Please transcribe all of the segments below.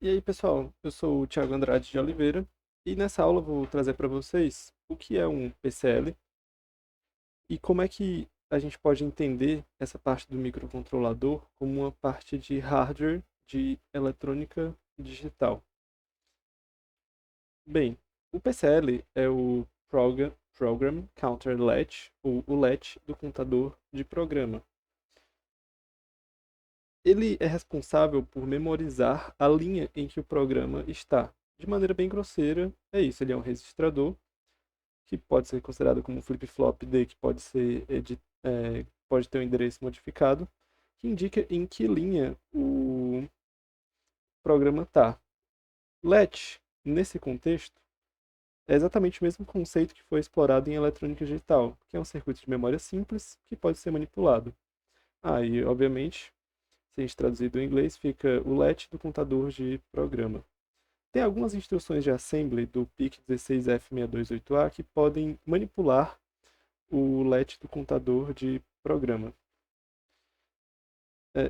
E aí, pessoal, eu sou o Thiago Andrade de Oliveira e nessa aula eu vou trazer para vocês o que é um PCL e como é que a gente pode entender essa parte do microcontrolador como uma parte de hardware de eletrônica digital. Bem, o PCL é o Program Counter Latch, ou o latch do contador de programa. Ele é responsável por memorizar a linha em que o programa está. De maneira bem grosseira, é isso. Ele é um registrador que pode ser considerado como um flip-flop D, que pode ser pode ter um endereço modificado, que indica em que linha o programa está. Latch, nesse contexto, é exatamente o mesmo conceito que foi explorado em eletrônica digital, que é um circuito de memória simples que pode ser manipulado. E, obviamente, se a gente traduzir do inglês, fica o latch do contador de programa. Tem algumas instruções de assembly do PIC16F628A que podem manipular o latch do contador de programa. É,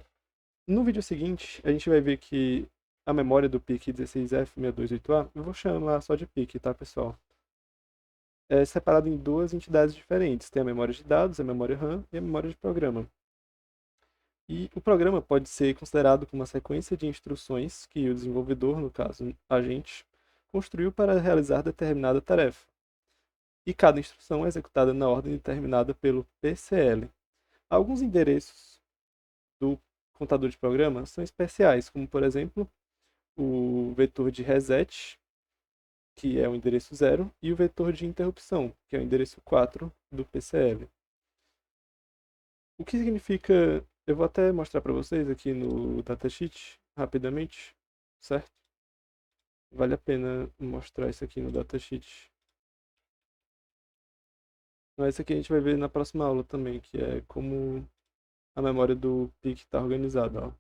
no vídeo seguinte, a gente vai ver que a memória do PIC16F628A, eu vou chamar só de PIC, tá, pessoal? É separada em duas entidades diferentes. Tem a memória de dados, a memória RAM e a memória de programa. E o programa pode ser considerado como uma sequência de instruções que o desenvolvedor, no caso a gente, construiu para realizar determinada tarefa. E cada instrução é executada na ordem determinada pelo PCL. Alguns endereços do contador de programa são especiais, como por exemplo o vetor de reset, que é o endereço 0, e o vetor de interrupção, que é o endereço 4 do PCL. O que significa, eu vou até mostrar para vocês aqui no datasheet rapidamente, certo? Vale a pena mostrar isso aqui no datasheet. Mas isso aqui a gente vai ver na próxima aula também, que é como a memória do PIC está organizada. Ó.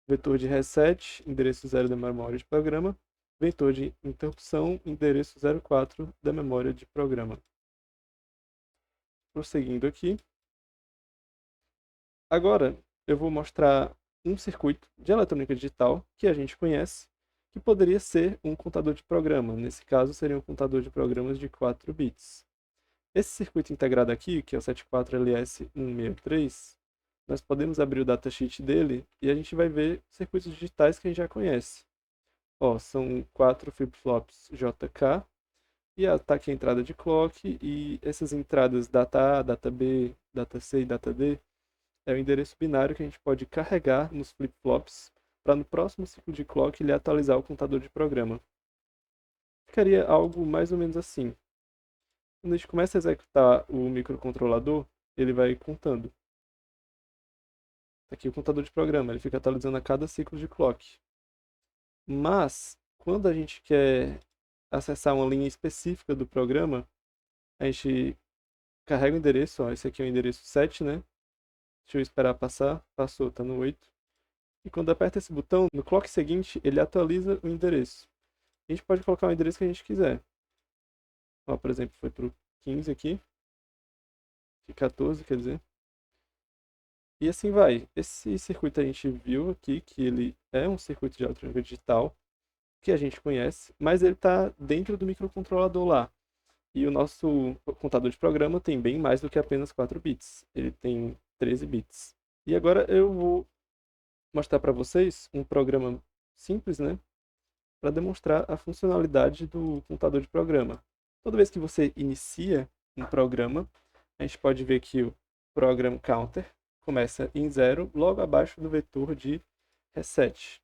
Vetor de reset, endereço 0 da memória de programa. Vetor de interrupção, endereço 04 da memória de programa. Prosseguindo aqui. Agora eu vou mostrar um circuito de eletrônica digital que a gente conhece, que poderia ser um contador de programa. Nesse caso, seria um contador de programas de 4 bits. Esse circuito integrado aqui, que é o 74LS163, nós podemos abrir o datasheet dele e a gente vai ver circuitos digitais que a gente já conhece. Ó, são 4 flip-flops JK e tá aqui a entrada de clock e essas entradas data A, data B, data C e data D é o endereço binário que a gente pode carregar nos flip-flops para no próximo ciclo de clock ele atualizar o contador de programa. Ficaria algo mais ou menos assim. Quando a gente começa a executar o microcontrolador, ele vai contando. Aqui o contador de programa, ele fica atualizando a cada ciclo de clock. Mas, quando a gente quer acessar uma linha específica do programa, a gente carrega o endereço, ó, esse aqui é o endereço 7, né? Deixa eu esperar passar, passou, tá no 8. E quando aperta esse botão, no clock seguinte, ele atualiza o endereço. A gente pode colocar o endereço que a gente quiser. Ó, por exemplo, foi pro 15 aqui, de 14, quer dizer. E assim vai. Esse circuito a gente viu aqui que ele é um circuito de eletrônica digital que a gente conhece, mas ele está dentro do microcontrolador lá. E o nosso contador de programa tem bem mais do que apenas 4 bits. Ele tem 13 bits. E agora eu vou mostrar para vocês um programa simples, né, para demonstrar a funcionalidade do contador de programa. Toda vez que você inicia um programa, a gente pode ver que o program counter começa em 0, logo abaixo do vetor de reset.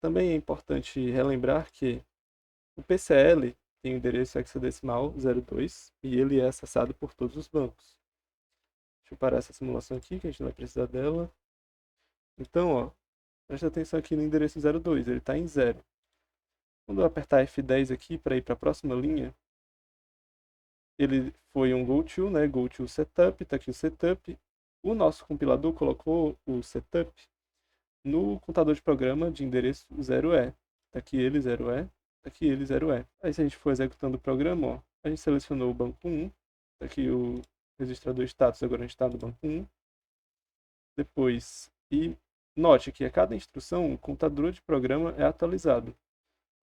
Também é importante relembrar que o PCL tem o endereço hexadecimal 02 e ele é acessado por todos os bancos. Deixa eu parar essa simulação aqui, que a gente não vai precisar dela. Então, ó, presta atenção aqui no endereço 02, ele está em 0. Quando eu apertar F10 aqui para ir para a próxima linha, ele foi um goto, né? Goto setup, está aqui o setup. O nosso compilador colocou o setup no contador de programa de endereço 0E. Está aqui ele 0E, está aqui ele 0E. Aí se a gente for executando o programa, ó, a gente selecionou o banco 1, está aqui o registrador status, agora a gente está no banco 1. Depois, e Note que a cada instrução, o contador de programa é atualizado.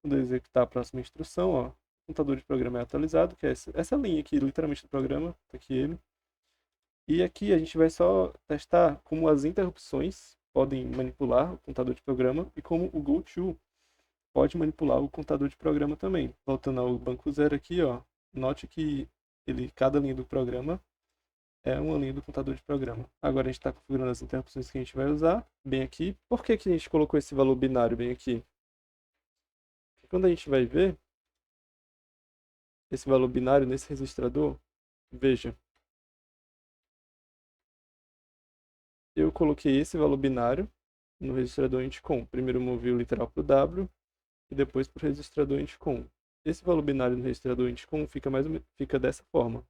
Quando eu executar a próxima instrução, ó, o contador de programa é atualizado, que é essa linha aqui, literalmente do programa, tá aqui ele. E aqui a gente vai só testar como as interrupções podem manipular o contador de programa e como o goTo pode manipular o contador de programa também. Voltando ao banco zero aqui, ó, note que cada linha do programa é uma linha do contador de programa. Agora a gente está configurando as interrupções que a gente vai usar bem aqui. Por que que a gente colocou esse valor binário bem aqui? Porque quando a gente vai ver esse valor binário nesse registrador, veja, eu coloquei esse valor binário no registrador intcom. Primeiro movi o literal para o W e depois para o registrador intcom. Esse valor binário no registrador intcom fica dessa forma.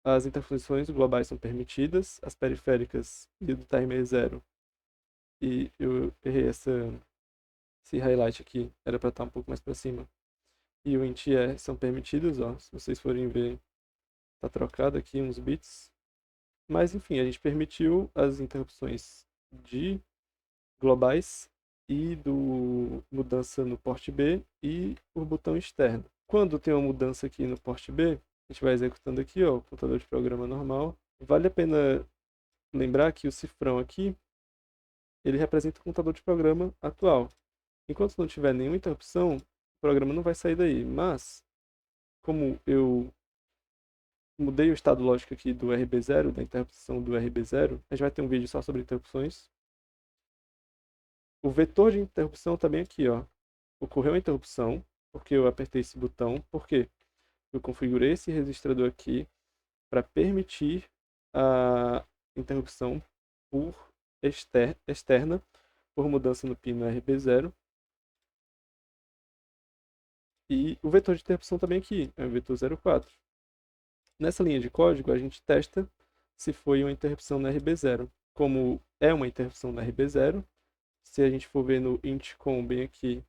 As interfunções globais são permitidas, as periféricas e do timer 0. E eu errei esse highlight aqui, era para estar um pouco mais para cima. E o int e são permitidos, ó, se vocês forem ver, tá trocado aqui uns bits. Mas enfim, a gente permitiu as interrupções de globais e do mudança no port B e o botão externo. Quando tem uma mudança aqui no port B, a gente vai executando aqui, ó, o computador de programa normal. Vale a pena lembrar que o cifrão aqui, ele representa o computador de programa atual. Enquanto não tiver nenhuma interrupção, o programa não vai sair daí. Mas, como eu mudei o estado lógico aqui do RB0, da interrupção do RB0, a gente vai ter um vídeo só sobre interrupções. O vetor de interrupção está bem aqui, ó. Ocorreu a interrupção, porque eu apertei esse botão. Por quê? Eu configurei esse registrador aqui para permitir a interrupção por externa, por mudança no pino RB0. E o vetor de interrupção também aqui, é o vetor 04. Nessa linha de código, a gente testa se foi uma interrupção no RB0. Como é uma interrupção no RB0, se a gente for ver no intcom bem aqui,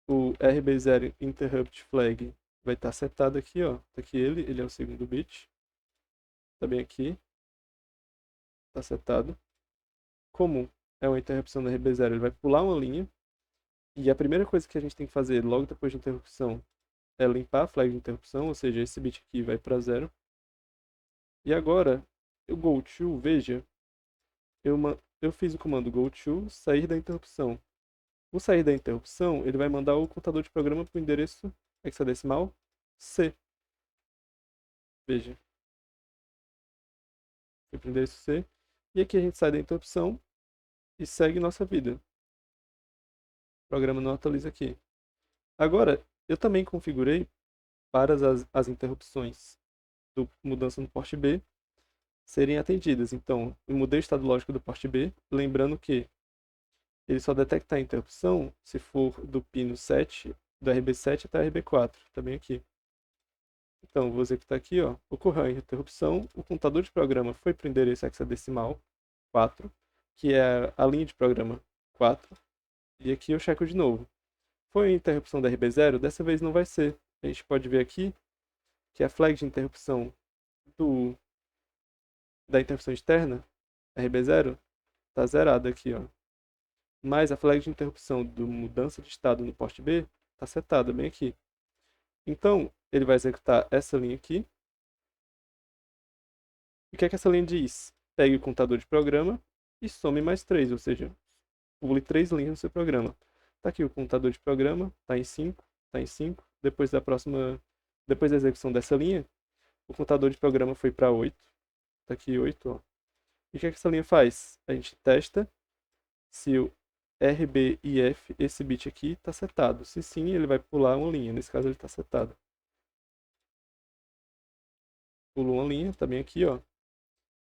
o RB0 interrupt flag vai estar setado aqui, ó. Tá aqui ele é o segundo bit. Tá bem aqui. Tá setado. Como é uma interrupção no RB0, ele vai pular uma linha. E a primeira coisa que a gente tem que fazer logo depois de interrupção é limpar a flag de interrupção, ou seja, esse bit aqui vai para 0. E agora, o goTo, veja, eu fiz o comando goTo sair da interrupção. O sair da interrupção, ele vai mandar o contador de programa para o endereço hexadecimal C. Veja, foi para o endereço C. E aqui a gente sai da interrupção e segue nossa vida. O programa não atualiza aqui. Agora, eu também configurei para as interrupções do mudança no port B serem atendidas. Então, eu mudei o estado lógico do port B, lembrando que ele só detecta a interrupção se for do pino 7, do RB7 até RB4, também aqui. Então, vou executar aqui, ó, ocorreu a interrupção, o contador de programa foi para o endereço hexadecimal 4, que é a linha de programa 4, e aqui eu checo de novo. Foi a interrupção da RB0, dessa vez não vai ser. A gente pode ver aqui que a flag de interrupção da interrupção externa, RB0, está zerada aqui, ó. Mas a flag de interrupção do mudança de estado no port B está setada bem aqui. Então, ele vai executar essa linha aqui. E o que é que essa linha diz? Pegue o contador de programa e some mais 3, ou seja, pule 3 linhas no seu programa. Está aqui o contador de programa, está em 5, está em 5. Depois da execução dessa linha, o contador de programa foi para 8. Está aqui 8, ó. E o que é que essa linha faz? A gente testa se o RB e F, esse bit aqui, está setado. Se sim, ele vai pular uma linha. Nesse caso, ele está setado. Pulou uma linha, tá bem aqui, ó.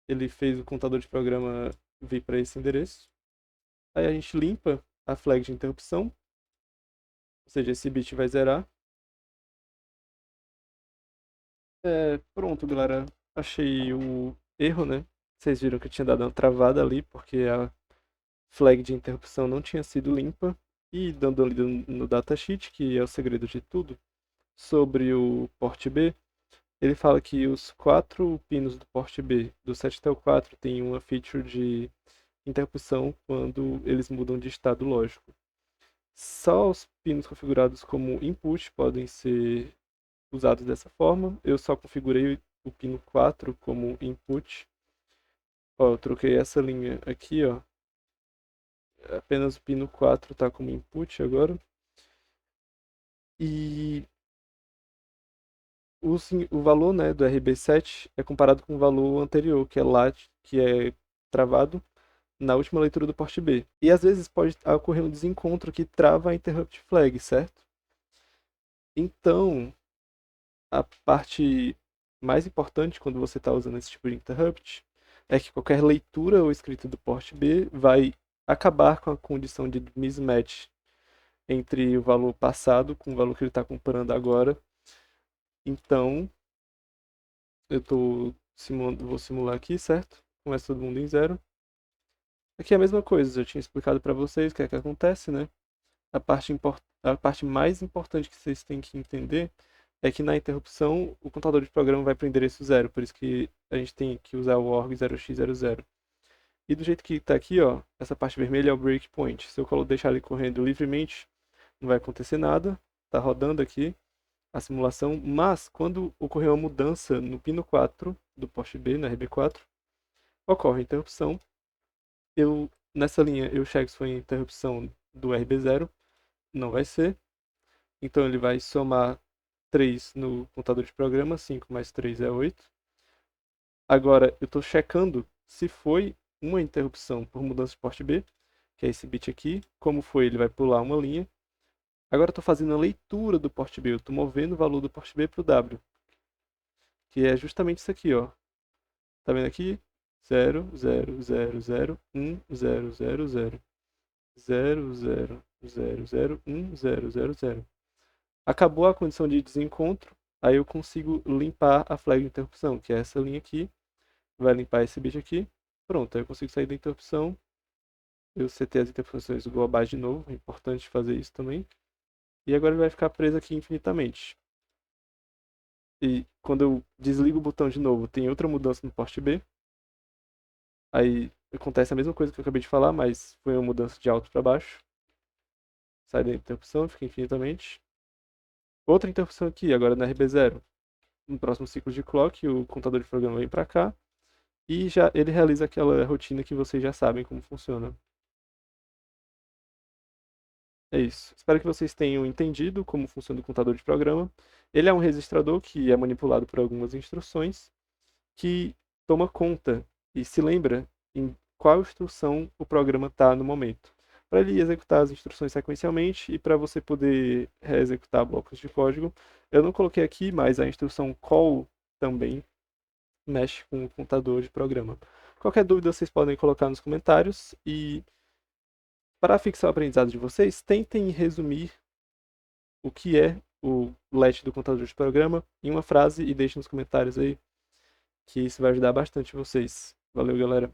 Ele fez o contador de programa vir para esse endereço. Aí a gente limpa a flag de interrupção. Ou seja, esse bit vai zerar. Pronto, galera. Achei o erro, né? Vocês viram que eu tinha dado uma travada ali, porque a flag de interrupção não tinha sido limpa. E dando ali no datasheet, que é o segredo de tudo, sobre o port B, ele fala que os 4 pinos do port B, do 7 até o 4, tem uma feature de interrupção quando eles mudam de estado lógico. Só os pinos configurados como input podem ser usados dessa forma. Eu só configurei o pino 4 como input. Ó, eu troquei essa linha aqui, ó. Apenas o pino 4 está como input agora. E o valor, né, do RB7 é comparado com o valor anterior, que é que é travado na última leitura do port B. E às vezes pode ocorrer um desencontro que trava a interrupt flag, certo? Então, a parte mais importante quando você está usando esse tipo de interrupt é que qualquer leitura ou escrita do port B vai acabar com a condição de mismatch entre o valor passado com o valor que ele está comparando agora. Então, vou simular aqui, certo? Começa todo mundo em 0. Aqui é a mesma coisa, eu tinha explicado para vocês o que é que acontece, né? A parte mais importante que vocês têm que entender é que na interrupção o contador de programa vai para o endereço 0, por isso que a gente tem que usar o org 0x00. E do jeito que está aqui, ó, essa parte vermelha é o breakpoint. Se eu deixar ele correndo livremente, não vai acontecer nada. Está rodando aqui a simulação, mas quando ocorrer uma mudança no pino 4 do port B, na RB4, ocorre a interrupção. Nessa linha eu checo se foi a interrupção do RB0, não vai ser. Então ele vai somar 3 no contador de programa, 5 mais 3 é 8. Agora eu estou checando se foi uma interrupção por mudança de port B, que é esse bit aqui. Como foi, ele vai pular uma linha. Agora eu estou fazendo a leitura do port B, eu estou movendo o valor do port B para o W, que é justamente isso aqui, ó. Tá vendo aqui? 0, 0, 0, 0, 1, 0, 0, 0. 0, 0, 0, 0, 1, 0, 0, 0. Acabou a condição de desencontro, aí eu consigo limpar a flag de interrupção, que é essa linha aqui. Vai limpar esse bit aqui. Pronto, aí eu consigo sair da interrupção. Eu setei as interrupções globais de novo, é importante fazer isso também. E agora ele vai ficar preso aqui infinitamente. E quando eu desligo o botão de novo, tem outra mudança no port B. Aí acontece a mesma coisa que eu acabei de falar, mas foi uma mudança de alto para baixo. Sai da interrupção, fica infinitamente. Outra interrupção aqui, agora na RB0. No próximo ciclo de clock, o contador de programa vem para cá e já ele realiza aquela rotina que vocês já sabem como funciona. É isso. Espero que vocês tenham entendido como funciona o contador de programa. Ele é um registrador que é manipulado por algumas instruções que toma conta e se lembra em qual instrução o programa está no momento. Para ele executar as instruções sequencialmente e para você poder executar blocos de código, eu não coloquei aqui, mas a instrução call também mexe com o contador de programa. Qualquer dúvida vocês podem colocar nos comentários e para fixar o aprendizado de vocês, tentem resumir o que é o let do contador de programa em uma frase e deixem nos comentários aí, que isso vai ajudar bastante vocês. Valeu, galera!